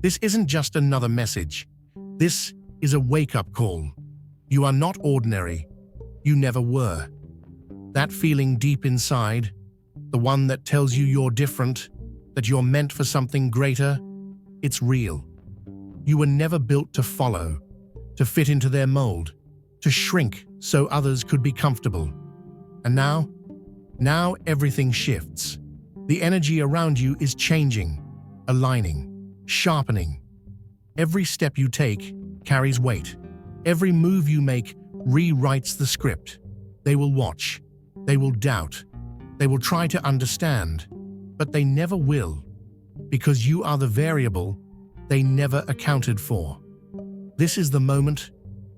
This isn't just another message. This is a wake-up call. You are not ordinary. You never were. That feeling deep inside, the one that tells you you're different, that you're meant for something greater, it's real. You were never built to follow, to fit into their mold, to shrink so others could be comfortable. And now everything shifts. The energy around you is changing, aligning, sharpening. Every step you take carries weight. Every move you make rewrites the script. They will watch. They will doubt. They will try to understand. But they never will, because you are the variable they never accounted for. This is the moment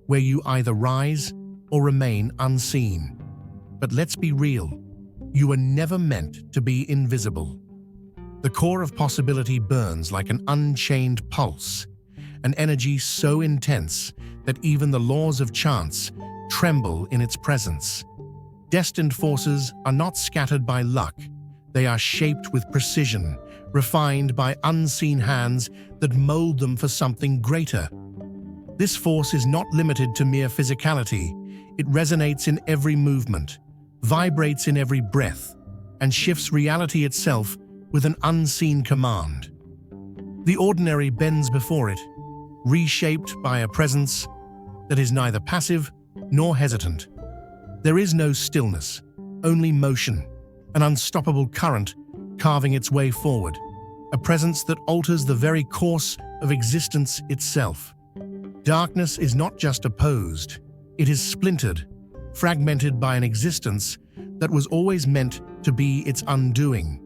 where you either rise or remain unseen. But let's be real. You were never meant to be invisible. The core of possibility burns like an unchained pulse, an energy so intense that even the laws of chance tremble in its presence. Destined forces are not scattered by luck. They are shaped with precision, refined by unseen hands that mold them for something greater. This force is not limited to mere physicality. It resonates in every movement, vibrates in every breath, and shifts reality itself with an unseen command. The ordinary bends before it, reshaped by a presence that is neither passive nor hesitant. There is no stillness, only motion, an unstoppable current carving its way forward, a presence that alters the very course of existence itself. Darkness is not just opposed, it is splintered, fragmented by an existence that was always meant to be its undoing.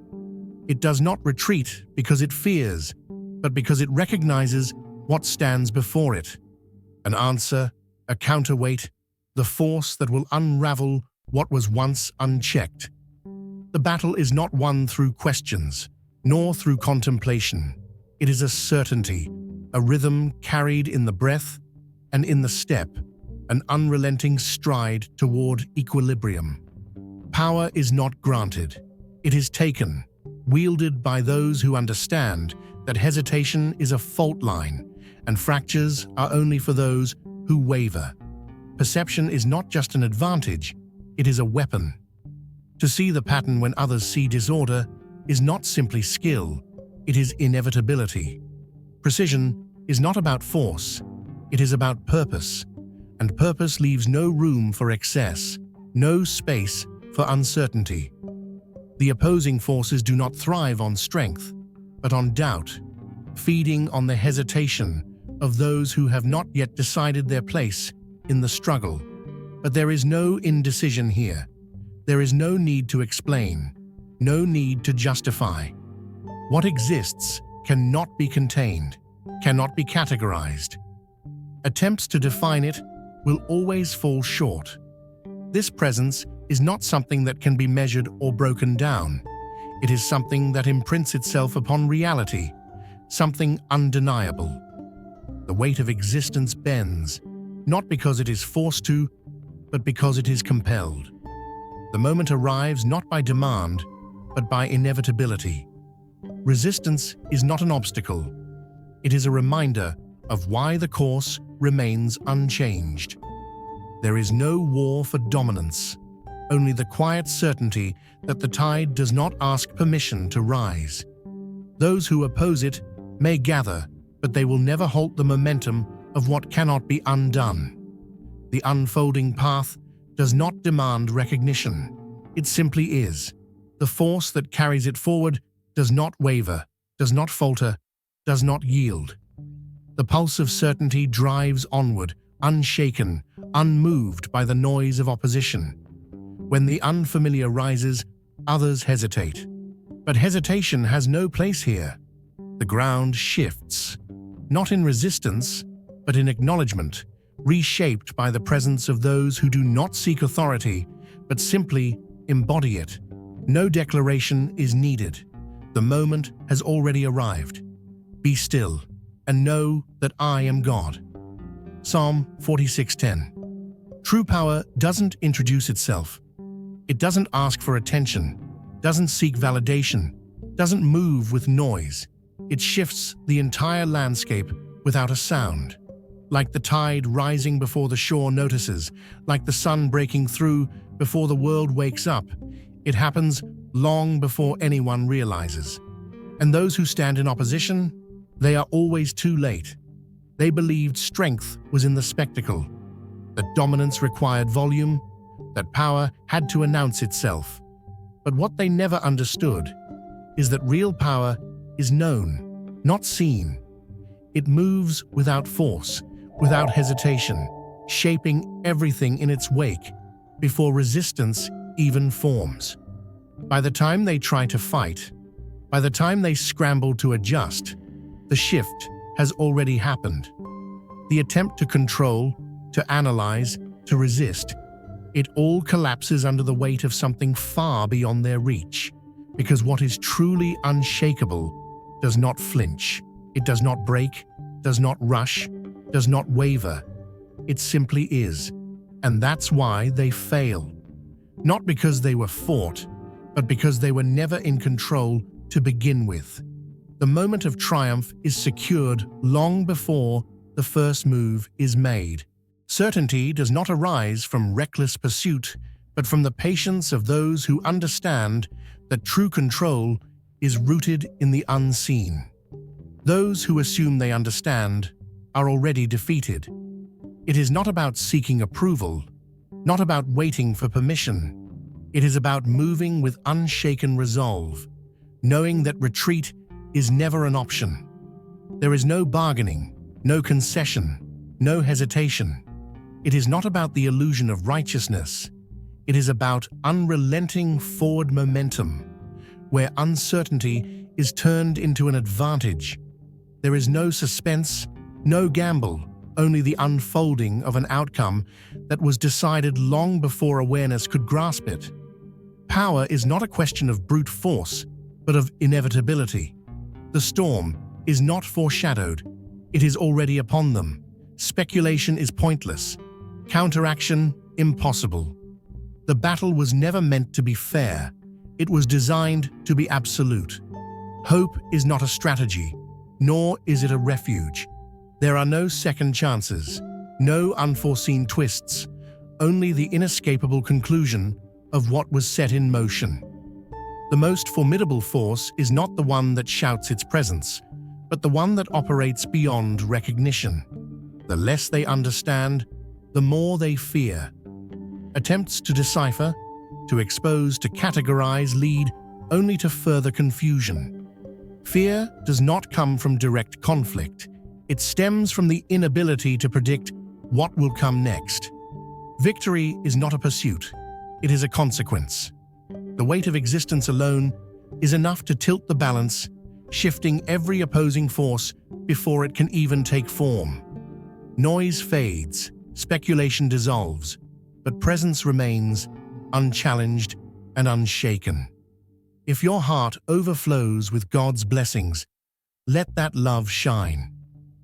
It does not retreat because it fears, but because it recognizes what stands before it. An answer, a counterweight, the force that will unravel what was once unchecked. The battle is not won through questions, nor through contemplation. It is a certainty, a rhythm carried in the breath and in the step, an unrelenting stride toward equilibrium. Power is not granted. It is taken, wielded by those who understand that hesitation is a fault line and fractures are only for those who waver. Perception is not just an advantage, it is a weapon. To see the pattern when others see disorder is not simply skill, it is inevitability. Precision is not about force, it is about purpose, and purpose leaves no room for excess, no space for uncertainty. The opposing forces do not thrive on strength, but on doubt, feeding on the hesitation of those who have not yet decided their place in the struggle. But there is no indecision here. There is no need to explain, no need to justify. What exists cannot be contained, cannot be categorized. Attempts to define it will always fall short. This presence is not something that can be measured or broken down. It is something that imprints itself upon reality, something undeniable. The weight of existence bends, not because it is forced to, but because it is compelled. The moment arrives not by demand, but by inevitability. Resistance is not an obstacle. It is a reminder of why the course remains unchanged. There is no war for dominance, only the quiet certainty that the tide does not ask permission to rise. Those who oppose it may gather, but they will never halt the momentum of what cannot be undone. The unfolding path does not demand recognition. It simply is. The force that carries it forward does not waver, does not falter, does not yield. The pulse of certainty drives onward, unshaken, unmoved by the noise of opposition. When the unfamiliar rises, others hesitate. But hesitation has no place here. The ground shifts, not in resistance, but in acknowledgement, reshaped by the presence of those who do not seek authority, but simply embody it. No declaration is needed. The moment has already arrived. Be still, and know that I am God. Psalm 46:10. True power doesn't introduce itself. It doesn't ask for attention, doesn't seek validation, doesn't move with noise. It shifts the entire landscape without a sound. Like the tide rising before the shore notices, like the sun breaking through before the world wakes up, it happens long before anyone realizes. And those who stand in opposition, they are always too late. They believed strength was in the spectacle, that dominance required volume, that power had to announce itself. But what they never understood is that real power is known, not seen. It moves without force, without hesitation, shaping everything in its wake before resistance even forms. By the time they try to fight, by the time they scramble to adjust, the shift has already happened. The attempt to control, to analyze, to resist, it all collapses under the weight of something far beyond their reach, because what is truly unshakable does not flinch. It does not break, does not rush, does not waver. It simply is. And that's why they fail. Not because they were fought, but because they were never in control to begin with. The moment of triumph is secured long before the first move is made. Certainty does not arise from reckless pursuit, but from the patience of those who understand that true control is rooted in the unseen. Those who assume they understand are already defeated. It is not about seeking approval, not about waiting for permission. It is about moving with unshaken resolve, knowing that retreat is never an option. There is no bargaining, no concession, no hesitation. It is not about the illusion of righteousness. It is about unrelenting forward momentum, where uncertainty is turned into an advantage. There is no suspense, no gamble, only the unfolding of an outcome that was decided long before awareness could grasp it. Power is not a question of brute force, but of inevitability. The storm is not foreshadowed, it is already upon them. Speculation is pointless, counteraction impossible. The battle was never meant to be fair, it was designed to be absolute. Hope is not a strategy, nor is it a refuge. There are no second chances, no unforeseen twists, only the inescapable conclusion of what was set in motion. The most formidable force is not the one that shouts its presence, but the one that operates beyond recognition. The less they understand, the more they fear. Attempts to decipher, to expose, to categorize lead only to further confusion. Fear does not come from direct conflict. It stems from the inability to predict what will come next. Victory is not a pursuit, it is a consequence. The weight of existence alone is enough to tilt the balance, shifting every opposing force before it can even take form. Noise fades, speculation dissolves, but presence remains unchallenged and unshaken. If your heart overflows with God's blessings, let that love shine.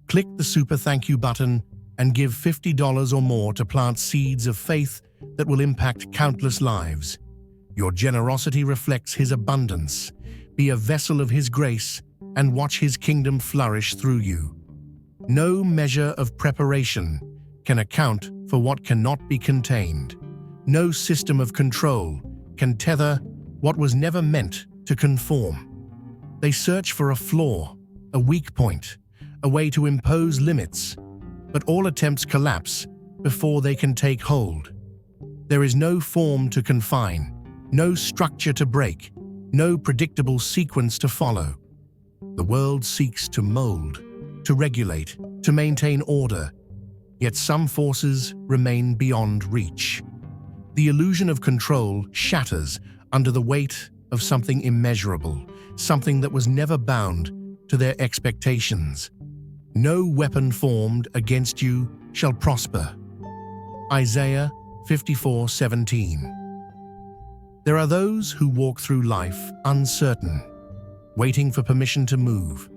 Click the super thank you button and give $50 or more to plant seeds of faith that will impact countless lives. Your generosity reflects His abundance. Be a vessel of His grace and watch His kingdom flourish through you. No measure of preparation can account for what cannot be contained. No system of control can tether what was never meant to conform. They search for a flaw, a weak point, a way to impose limits, but all attempts collapse before they can take hold. There is no form to confine, no structure to break, no predictable sequence to follow. The world seeks to mold, to regulate, to maintain order, yet some forces remain beyond reach. The illusion of control shatters under the weight of something immeasurable, something that was never bound to their expectations. No weapon formed against you shall prosper. Isaiah 54:17. There are those who walk through life uncertain, waiting for permission to move,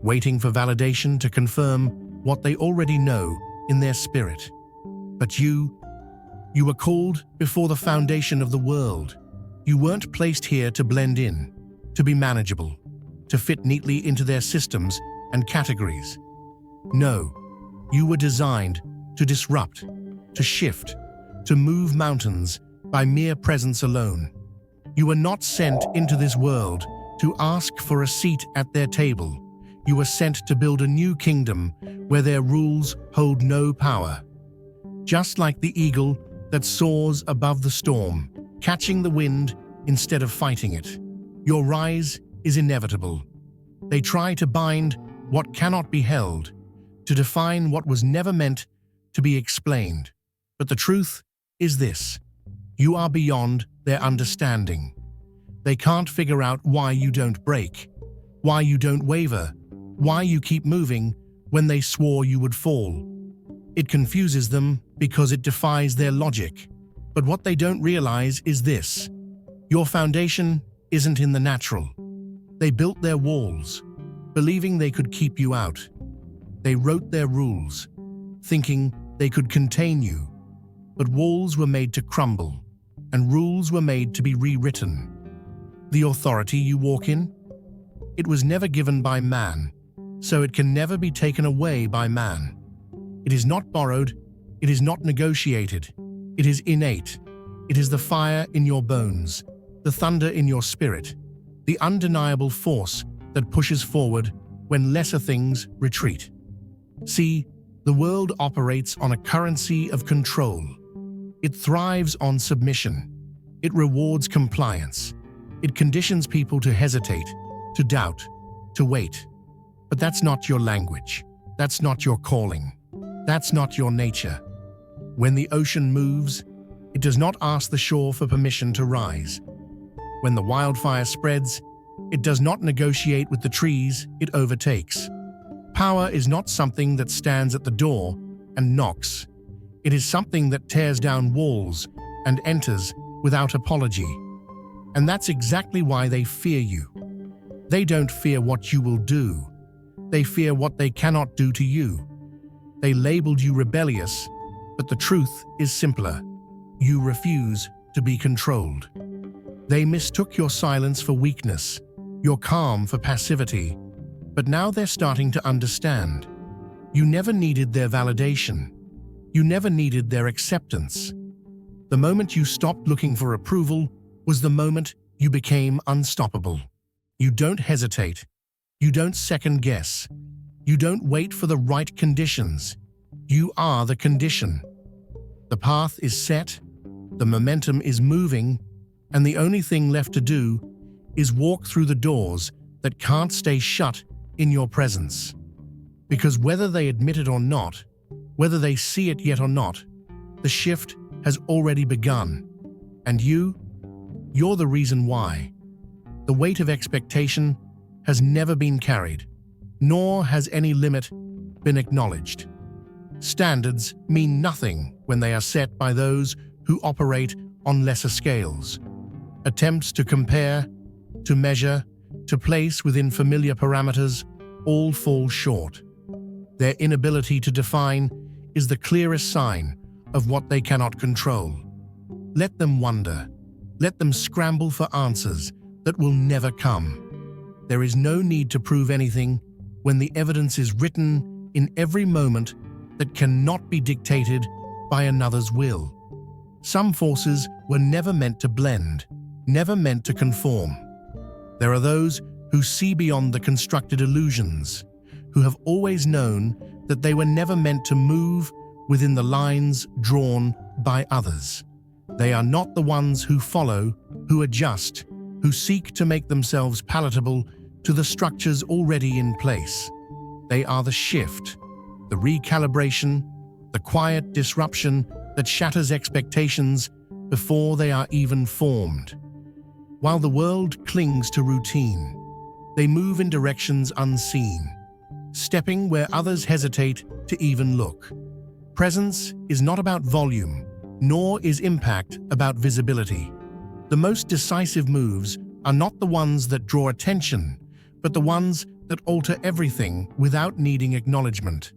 waiting for validation to confirm what they already know in their spirit. But you were called before the foundation of the world. You weren't placed here to blend in, to be manageable. to fit neatly into their systems and categories. No, you were designed to disrupt, to shift, to move mountains by mere presence alone. You were not sent into this world to ask for a seat at their table. You were sent to build a new kingdom where their rules hold no power. Just like the eagle that soars above the storm, catching the wind instead of fighting it, your rise is inevitable. They try to bind what cannot be held, to define what was never meant to be explained. But the truth is this: you are beyond their understanding. They can't figure out why you don't break, why you don't waver, why you keep moving when they swore you would fall. It confuses them because it defies their logic. But what they don't realize is this: your foundation isn't in the natural. They built their walls, believing they could keep you out. They wrote their rules, thinking they could contain you. But walls were made to crumble, and rules were made to be rewritten. The authority you walk in, it was never given by man, so it can never be taken away by man. It is not borrowed, it is not negotiated, it is innate. It is the fire in your bones, the thunder in your spirit, the undeniable force that pushes forward when lesser things retreat. See, the world operates on a currency of control. It thrives on submission. It rewards compliance. It conditions people to hesitate, to doubt, to wait. But that's not your language. That's not your calling. That's not your nature. When the ocean moves, it does not ask the shore for permission to rise. When the wildfire spreads, it does not negotiate with the trees it overtakes. Power is not something that stands at the door and knocks. It is something that tears down walls and enters without apology. And that's exactly why they fear you. They don't fear what you will do. They fear what they cannot do to you. They labeled you rebellious, but the truth is simpler. You refuse to be controlled. They mistook your silence for weakness, your calm for passivity, but now they're starting to understand. You never needed their validation. You never needed their acceptance. The moment you stopped looking for approval was the moment you became unstoppable. You don't hesitate. You don't second guess. You don't wait for the right conditions. You are the condition. The path is set, the momentum is moving, and the only thing left to do is walk through the doors that can't stay shut in your presence. Because whether they admit it or not, whether they see it yet or not, the shift has already begun. And you're the reason why. The weight of expectation has never been carried, nor has any limit been acknowledged. Standards mean nothing when they are set by those who operate on lesser scales. Attempts to compare, to measure, to place within familiar parameters all fall short. Their inability to define is the clearest sign of what they cannot control. Let them wonder. Let them scramble for answers that will never come. There is no need to prove anything when the evidence is written in every moment that cannot be dictated by another's will. Some forces were never meant to blend, never meant to conform. There are those who see beyond the constructed illusions, who have always known that they were never meant to move within the lines drawn by others. They are not the ones who follow, who adjust, who seek to make themselves palatable to the structures already in place. They are the shift, the recalibration, the quiet disruption that shatters expectations before they are even formed. While the world clings to routine, they move in directions unseen, stepping where others hesitate to even look. Presence is not about volume, nor is impact about visibility. The most decisive moves are not the ones that draw attention, but the ones that alter everything without needing acknowledgement.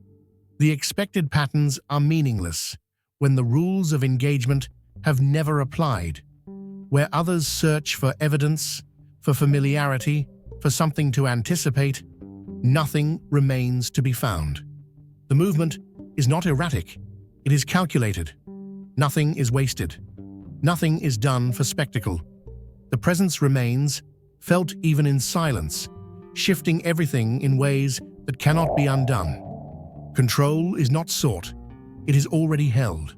The expected patterns are meaningless when the rules of engagement have never applied. Where others search for evidence, for familiarity, for something to anticipate, nothing remains to be found. The movement is not erratic, it is calculated. Nothing is wasted. Nothing is done for spectacle. The presence remains, felt even in silence, shifting everything in ways that cannot be undone. Control is not sought, it is already held.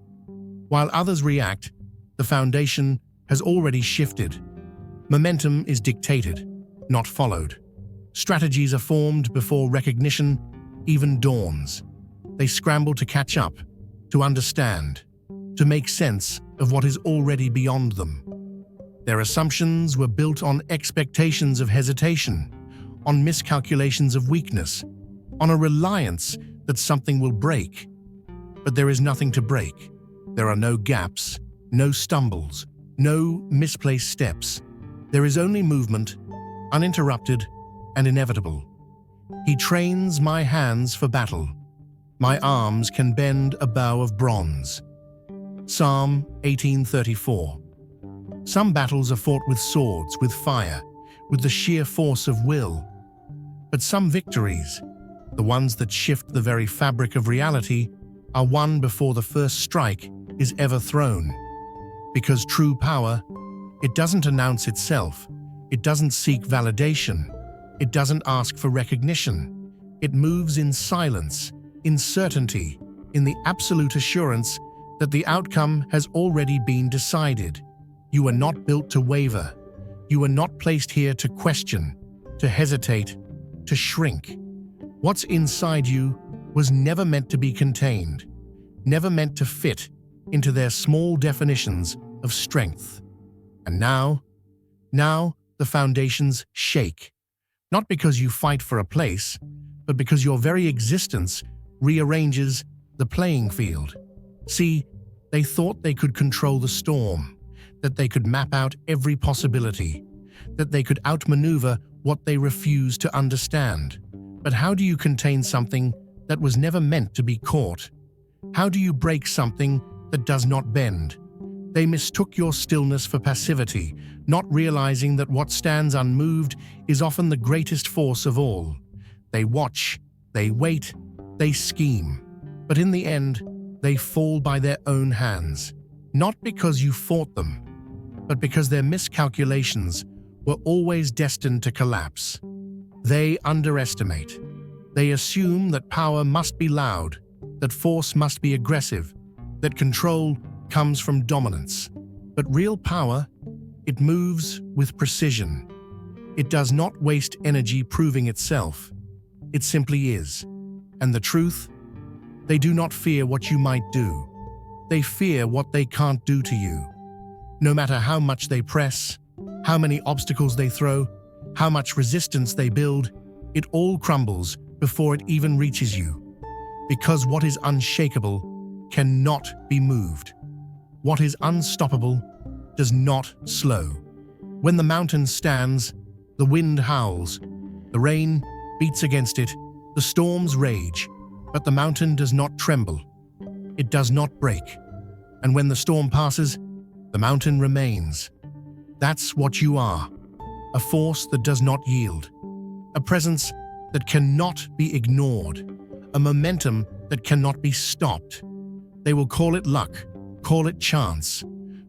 While others react, the foundation has already shifted. Momentum is dictated, not followed. Strategies are formed before recognition even dawns. They scramble to catch up, to understand, to make sense of what is already beyond them. Their assumptions were built on expectations of hesitation, on miscalculations of weakness, on a reliance that something will break. But there is nothing to break. There are no gaps, no stumbles, no misplaced steps. There is only movement, uninterrupted and inevitable. He trains my hands for battle. My arms can bend a bow of bronze. Psalm 18:34. Some battles are fought with swords, with fire, with the sheer force of will. But some victories, the ones that shift the very fabric of reality, are won before the first strike is ever thrown. Because true power, it doesn't announce itself, it doesn't seek validation, it doesn't ask for recognition. It moves in silence, in certainty, in the absolute assurance that the outcome has already been decided. You are not built to waver. You are not placed here to question, to hesitate, to shrink. What's inside you was never meant to be contained, never meant to fit into their small definitions of strength. And now the foundations shake, not because you fight for a place, but because your very existence rearranges the playing field. See, they thought they could control the storm, that they could map out every possibility, that they could outmaneuver what they refused to understand. But how do you contain something that was never meant to be caught? How do you break something that does not bend? They mistook your stillness for passivity, not realizing that what stands unmoved is often the greatest force of all. They watch, they wait, they scheme, but in the end, they fall by their own hands, not because you fought them, but because their miscalculations were always destined to collapse. They underestimate. They assume that power must be loud, that force must be aggressive, that control comes from dominance. But real power, it moves with precision. It does not waste energy proving itself. It simply is. And the truth? They do not fear what you might do. They fear what they can't do to you. No matter how much they press, how many obstacles they throw, how much resistance they build, it all crumbles before it even reaches you. Because what is unshakable cannot be moved. What is unstoppable does not slow. When the mountain stands, the wind howls, the rain beats against it, the storms rage, but the mountain does not tremble. It does not break. And when the storm passes, the mountain remains. That's what you are. A force that does not yield. A presence that cannot be ignored. A momentum that cannot be stopped. They will call it luck, call it chance,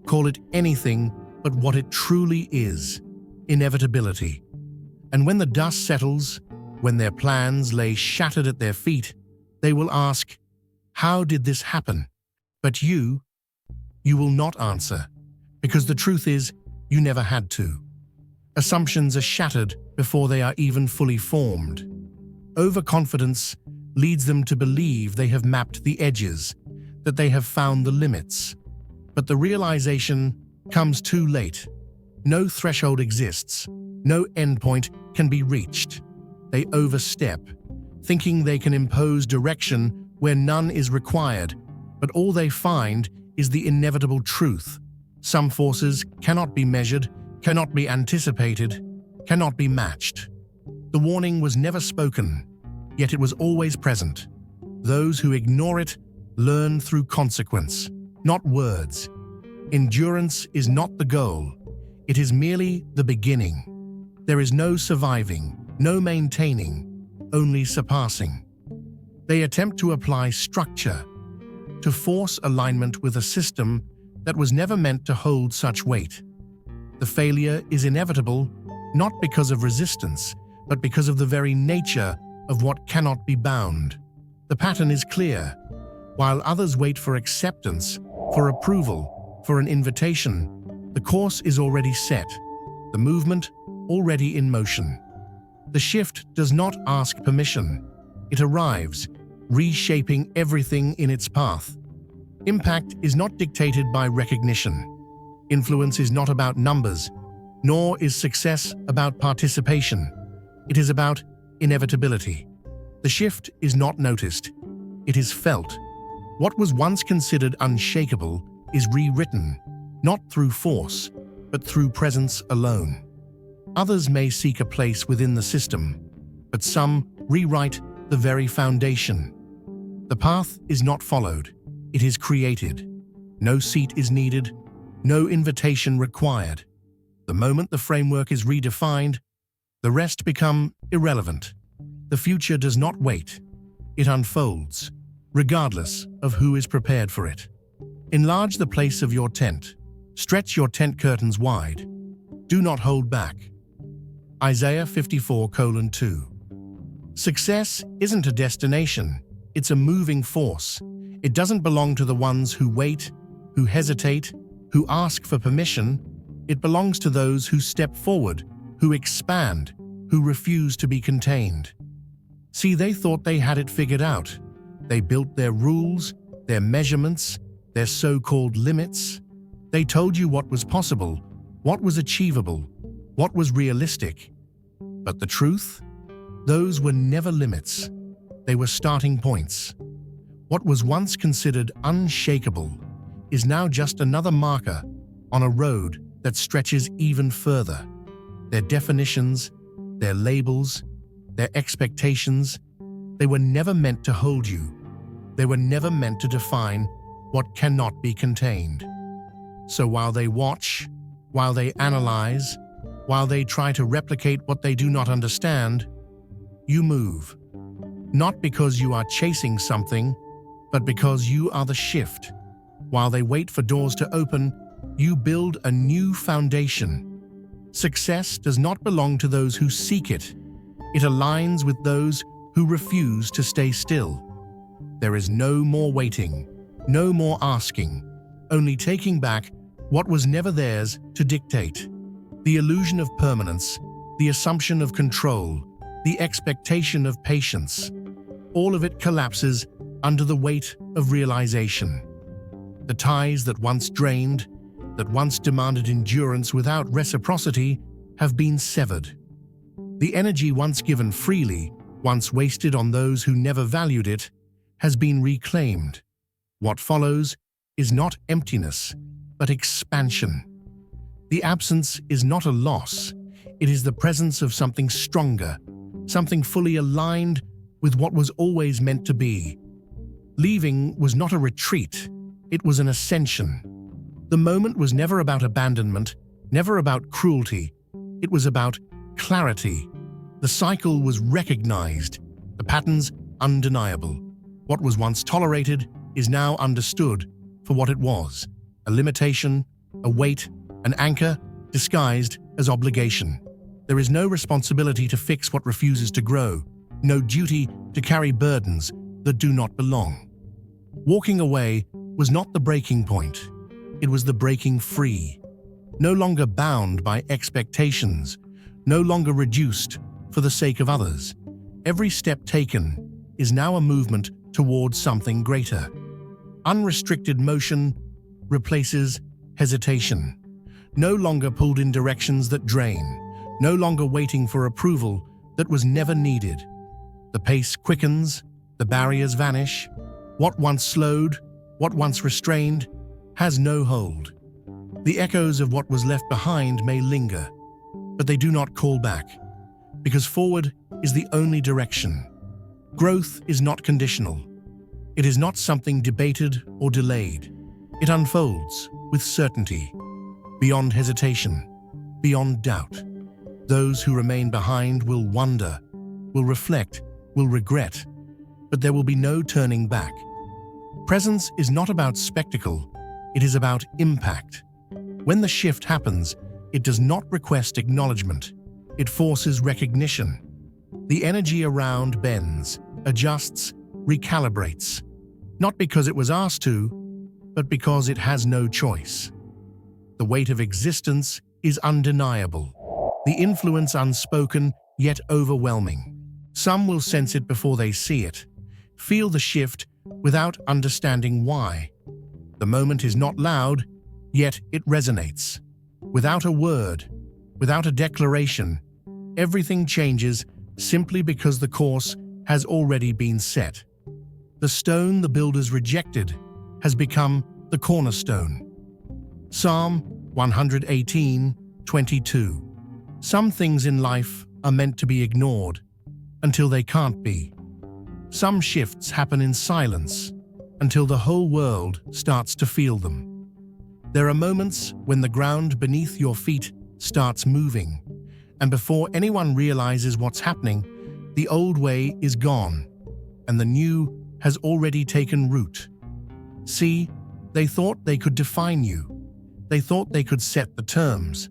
call it anything but what it truly is, inevitability. And when the dust settles, when their plans lay shattered at their feet, they will ask, how did this happen? But you will not answer, because the truth is, you never had to. Assumptions are shattered before they are even fully formed. Overconfidence leads them to believe they have mapped the edges, that they have found the limits. But the realization comes too late. No threshold exists. No endpoint can be reached. They overstep, thinking they can impose direction where none is required, but all they find is the inevitable truth. Some forces cannot be measured, cannot be anticipated, cannot be matched. The warning was never spoken, yet it was always present. Those who ignore it learn through consequence, not words. Endurance is not the goal, it is merely the beginning. There is no surviving, no maintaining, only surpassing. They attempt to apply structure, to force alignment with a system that was never meant to hold such weight. The failure is inevitable, not because of resistance, but because of the very nature of what cannot be bound. The pattern is clear. While others wait for acceptance, for approval, for an invitation, the course is already set, the movement already in motion. The shift does not ask permission. It arrives, reshaping everything in its path. Impact is not dictated by recognition. Influence is not about numbers, nor is success about participation. It is about inevitability. The shift is not noticed. It is felt. What was once considered unshakable is rewritten, not through force, but through presence alone. Others may seek a place within the system, but some rewrite the very foundation. The path is not followed. It is created. No seat is needed, no invitation required. The moment the framework is redefined, the rest become irrelevant. The future does not wait. It unfolds, regardless of who is prepared for it. Enlarge the place of your tent. Stretch your tent curtains wide. Do not hold back. Isaiah 54:2. Success isn't a destination, it's a moving force. It doesn't belong to the ones who wait, who hesitate, who ask for permission. It belongs to those who step forward, who expand, who refuse to be contained. See, they thought they had it figured out. They built their rules, their measurements, their so-called limits. They told you what was possible, what was achievable, what was realistic. But the truth? Those were never limits. They were starting points. What was once considered unshakable is now just another marker on a road that stretches even further. Their definitions, their labels, their expectations, they were never meant to hold you. They were never meant to define what cannot be contained. So while they watch, while they analyze, while they try to replicate what they do not understand, you move. Not because you are chasing something, but because you are the shift. While they wait for doors to open, you build a new foundation. Success does not belong to those who seek it. It aligns with those who refuse to stay still. There is no more waiting, no more asking, only taking back what was never theirs to dictate. The illusion of permanence, the assumption of control, the expectation of patience, all of it collapses under the weight of realization. The ties that once drained, that once demanded endurance without reciprocity, have been severed. The energy once given freely, once wasted on those who never valued it, has been reclaimed. What follows is not emptiness, but expansion. The absence is not a loss, it is the presence of something stronger, something fully aligned with what was always meant to be. Leaving was not a retreat, it was an ascension. The moment was never about abandonment, never about cruelty, it was about clarity. The cycle was recognized, the patterns undeniable. What was once tolerated is now understood for what it was, a limitation, a weight, an anchor disguised as obligation. There is no responsibility to fix what refuses to grow, no duty to carry burdens that do not belong. Walking away was not the breaking point, it was the breaking free. No longer bound by expectations, no longer reduced for the sake of others. Every step taken is now a movement towards something greater. Unrestricted motion replaces hesitation. No longer pulled in directions that drain, no longer waiting for approval that was never needed. The pace quickens, the barriers vanish. What once slowed, what once restrained, has no hold. The echoes of what was left behind may linger, but they do not call back, because forward is the only direction. Growth is not conditional. It is not something debated or delayed. It unfolds with certainty, beyond hesitation, beyond doubt. Those who remain behind will wonder, will reflect, will regret, but there will be no turning back. Presence is not about spectacle, it is about impact. When the shift happens, it does not request acknowledgement, it forces recognition. The energy around bends, adjusts, recalibrates, not because it was asked to, but because it has no choice. The weight of existence is undeniable, the influence unspoken yet overwhelming. Some will sense it before they see it, feel the shift without understanding why. The moment is not loud, yet it resonates. Without a word, without a declaration, everything changes simply because the course has already been set. The stone the builders rejected has become the cornerstone. Psalm 118:22. Some things in life are meant to be ignored until they can't be. Some shifts happen in silence until the whole world starts to feel them. There are moments when the ground beneath your feet starts moving, and before anyone realizes what's happening, the old way is gone, and the new has already taken root. See, they thought they could define you. They thought they could set the terms.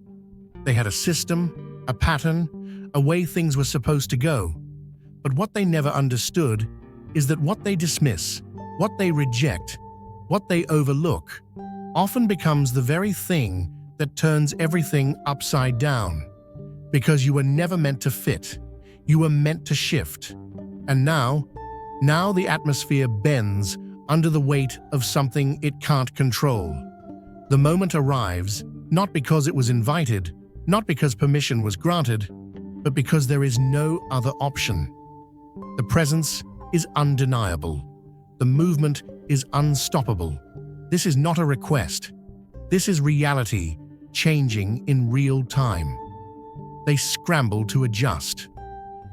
They had a system, a pattern, a way things were supposed to go. But what they never understood is that what they dismiss, what they reject, what they overlook, often becomes the very thing that turns everything upside down. Because you were never meant to fit. You were meant to shift. And now the atmosphere bends under the weight of something it can't control. The moment arrives, not because it was invited, not because permission was granted, but because there is no other option. The presence is undeniable. The movement is unstoppable. This is not a request. This is reality, changing in real time. They scramble to adjust.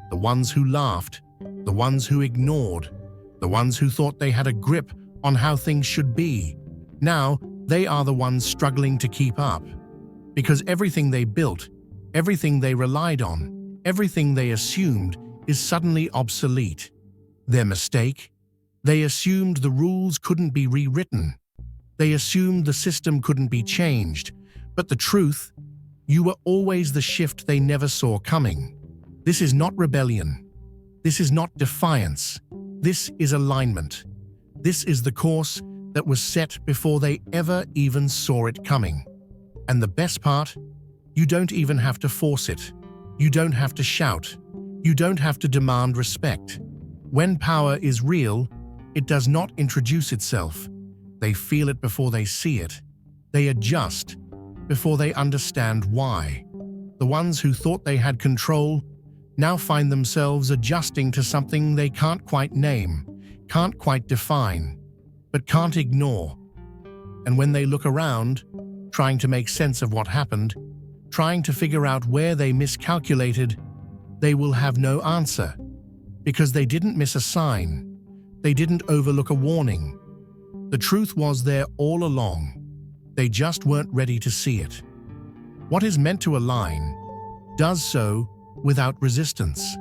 The ones who laughed, the ones who ignored, the ones who thought they had a grip on how things should be. Now, they are the ones struggling to keep up. Because everything they built, everything they relied on, everything they assumed is suddenly obsolete. Their mistake? They assumed the rules couldn't be rewritten. They assumed the system couldn't be changed. But the truth, you were always the shift they never saw coming. This is not rebellion. This is not defiance. This is alignment. This is the course that was set before they ever even saw it coming. And the best part, you don't even have to force it. You don't have to shout. You don't have to demand respect. When power is real, it does not introduce itself. They feel it before they see it. They adjust before they understand why. The ones who thought they had control now find themselves adjusting to something they can't quite name, can't quite define, but can't ignore. And when they look around, trying to make sense of what happened, trying to figure out where they miscalculated, they will have no answer, because they didn't miss a sign. They didn't overlook a warning. The truth was there all along. They just weren't ready to see it. What is meant to align does so without resistance.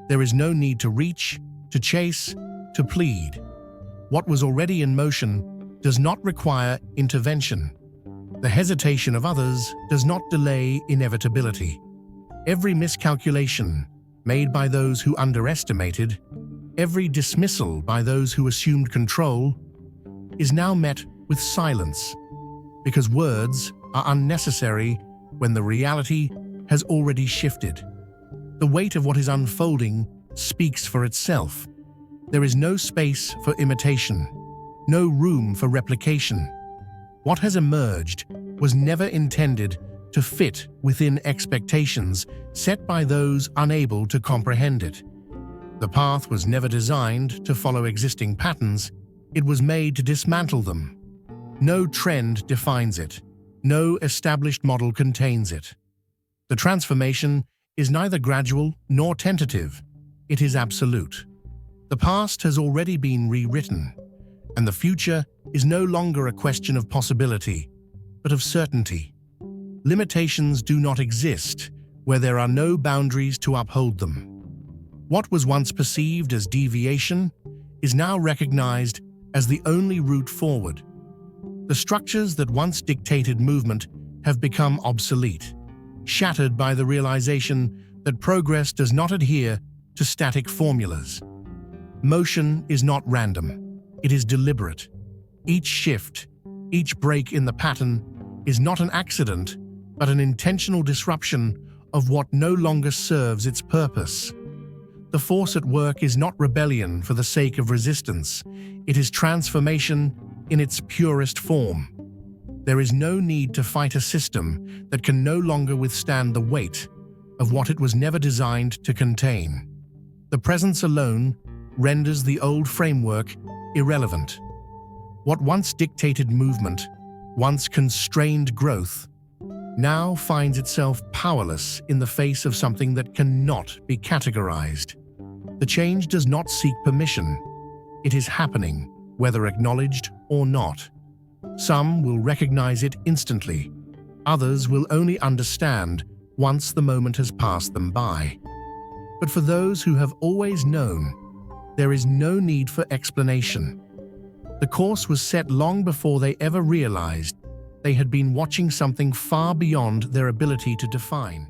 There is no need to reach, to chase, to plead. What was already in motion does not require intervention. The hesitation of others does not delay inevitability. Every miscalculation made by those who underestimated, every dismissal by those who assumed control, is now met with silence, because words are unnecessary when the reality has already shifted. The weight of what is unfolding speaks for itself. There is no space for imitation, no room for replication. What has emerged was never intended to fit within expectations set by those unable to comprehend it. The path was never designed to follow existing patterns, it was made to dismantle them. No trend defines it. No established model contains it. The transformation is neither gradual nor tentative. It is absolute. The past has already been rewritten, and the future is no longer a question of possibility, but of certainty. Limitations do not exist. where there are no boundaries to uphold them. What was once perceived as deviation is now recognized as the only route forward. The structures that once dictated movement have become obsolete, shattered by the realization that progress does not adhere to static formulas. Motion is not random, it is deliberate. Each shift, each break in the pattern is not an accident, but an intentional disruption of what no longer serves its purpose. The force at work is not rebellion for the sake of resistance, it is transformation in its purest form. There is no need to fight a system that can no longer withstand the weight of what it was never designed to contain. The presence alone renders the old framework irrelevant. What once dictated movement, once constrained growth, now finds itself powerless in the face of something that cannot be categorized. The change does not seek permission. It is happening, whether acknowledged or not. Some will recognize it instantly. Others will only understand once the moment has passed them by. But for those who have always known, there is no need for explanation. The course was set long before they ever realized they had been watching something far beyond their ability to define.